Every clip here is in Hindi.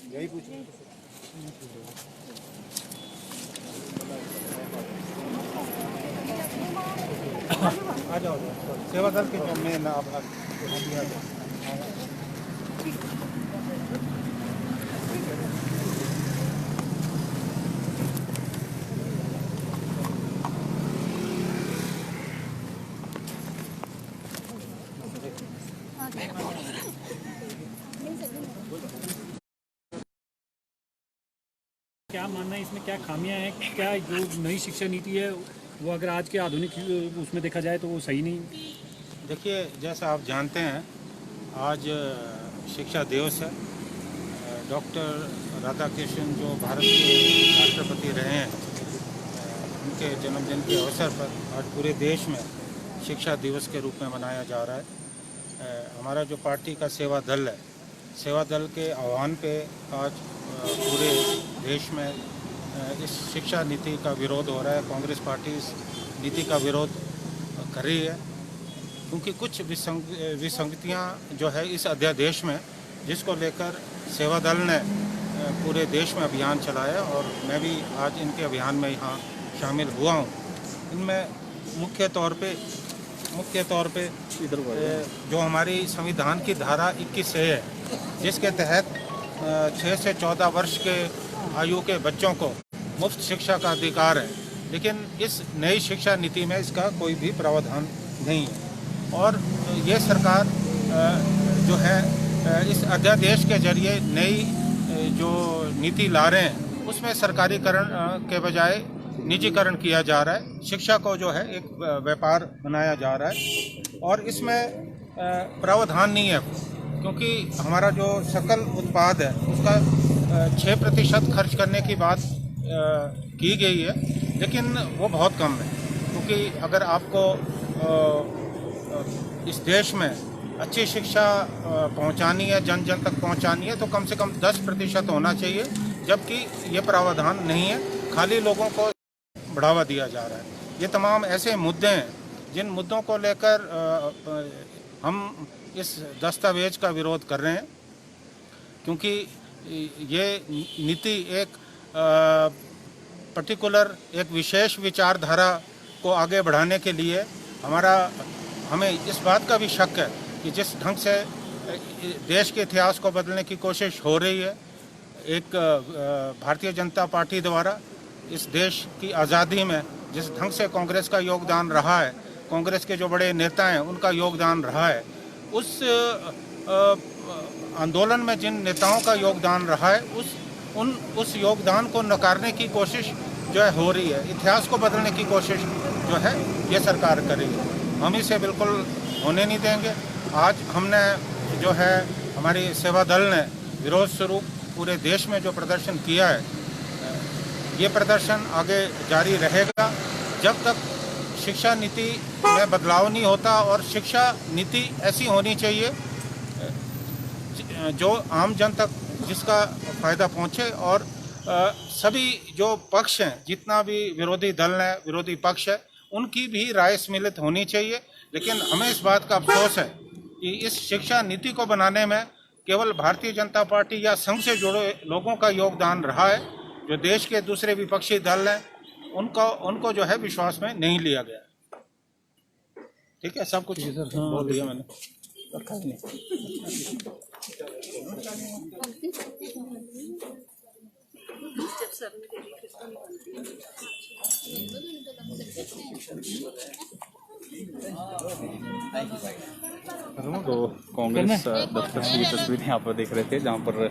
यही पूछ आ जाओ सेवा दल के जो मेन आप क्या मानना है इसमें, क्या खामियां हैं, क्या जो नई शिक्षा नीति है वो अगर आज के आधुनिक उसमें देखा जाए तो वो सही नहीं? देखिए, जैसा आप जानते हैं आज शिक्षा दिवस है। डॉक्टर राधाकृष्णन जो भारत के राष्ट्रपति रहे हैं, उनके जन्मदिन के अवसर पर आज पूरे देश में शिक्षा दिवस के रूप में मनाया जा रहा है। हमारा जो पार्टी का सेवा दल है, सेवा दल के आह्वान पे आज पूरे देश में इस शिक्षा नीति का विरोध हो रहा है। कांग्रेस पार्टी इस नीति का विरोध कर रही है क्योंकि कुछ विसंगतियां जो है इस अध्यादेश में, जिसको लेकर सेवा दल ने पूरे देश में अभियान चलाया और मैं भी आज इनके अभियान में यहाँ शामिल हुआ हूँ। इनमें मुख्य तौर पे जो हमारी संविधान की धारा 21 है, जिसके तहत 6 से 14 वर्ष के आयु के बच्चों को मुफ्त शिक्षा का अधिकार है, लेकिन इस नई शिक्षा नीति में इसका कोई भी प्रावधान नहीं है। और ये सरकार जो है इस अध्यादेश के जरिए नई जो नीति ला रहे हैं उसमें सरकारीकरण के बजाय निजीकरण किया जा रहा है। शिक्षा को जो है एक व्यापार बनाया जा रहा है और इसमें प्रावधान नहीं है क्योंकि हमारा जो सकल उत्पाद है उसका 6% खर्च करने की बात की गई है, लेकिन वो बहुत कम है। क्योंकि अगर आपको इस देश में अच्छी शिक्षा पहुंचानी है, जन जन तक पहुंचानी है, तो कम से कम 10% होना चाहिए, जबकि ये प्रावधान नहीं है। खाली लोगों को बढ़ावा दिया जा रहा है। ये तमाम ऐसे मुद्दे हैं जिन मुद्दों को लेकर हम इस दस्तावेज का विरोध कर रहे हैं, क्योंकि ये नीति एक पर्टिकुलर एक विशेष विचारधारा को आगे बढ़ाने के लिए हमें इस बात का भी शक है कि जिस ढंग से देश के इतिहास को बदलने की कोशिश हो रही है एक भारतीय जनता पार्टी द्वारा, इस देश की आज़ादी में जिस ढंग से कांग्रेस का योगदान रहा है, कांग्रेस के जो बड़े नेता हैं उनका योगदान रहा है, उस आंदोलन में जिन नेताओं का योगदान रहा है उस योगदान को नकारने की कोशिश जो है हो रही है। इतिहास को बदलने की कोशिश जो है ये सरकार कर रही है। हम इसे बिल्कुल होने नहीं देंगे। आज हमने जो है हमारी सेवा दल ने विरोध स्वरूप पूरे देश में जो प्रदर्शन किया है, ये प्रदर्शन आगे जारी रहेगा जब तक शिक्षा नीति में बदलाव नहीं होता। और शिक्षा नीति ऐसी होनी चाहिए जो आम जन तक जिसका फ़ायदा पहुँचे और सभी जो पक्ष हैं, जितना भी विरोधी दल है, विरोधी पक्ष है, उनकी भी राय सम्मिलित होनी चाहिए। लेकिन हमें इस बात का अफसोस है कि इस शिक्षा नीति को बनाने में केवल भारतीय जनता पार्टी या संघ से जुड़े लोगों का योगदान रहा है। जो देश के दूसरे विपक्षी दल हैं उनको जो है विश्वास में नहीं लिया गया। ठीक है, सब कुछ बोल दिया मैंने। तो कांग्रेस दफ्तर की तस्वीरें यहाँ पर देख रहे थे, जहाँ पर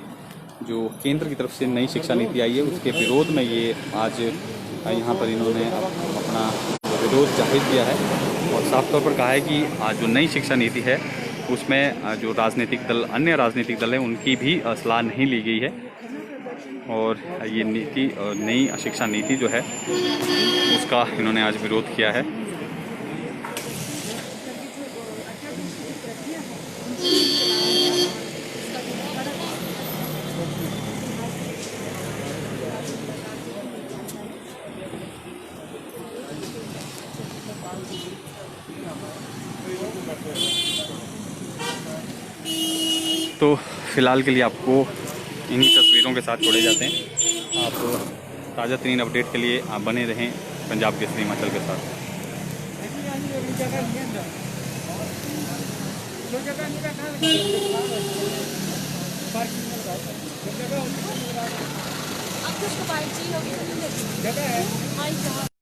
जो केंद्र की तरफ से नई शिक्षा नीति आई है उसके विरोध में ये आज यहाँ पर इन्होंने अपना विरोध जाहिर किया है और साफ तौर पर कहा है कि जो नई शिक्षा नीति है उसमें जो राजनीतिक दल, अन्य राजनीतिक दल हैं, उनकी भी सलाह नहीं ली गई है और ये नीति, नई शिक्षा नीति जो है उसका इन्होंने आज विरोध किया है। तो फिलहाल के लिए आपको इन्हीं तस्वीरों के साथ जोड़े जाते हैं। आप ताज़ा तरीन अपडेट के लिए आप बने रहें पंजाब केसरी हिमाचल के साथ। अब तो उसको 5G होगी, जगह है।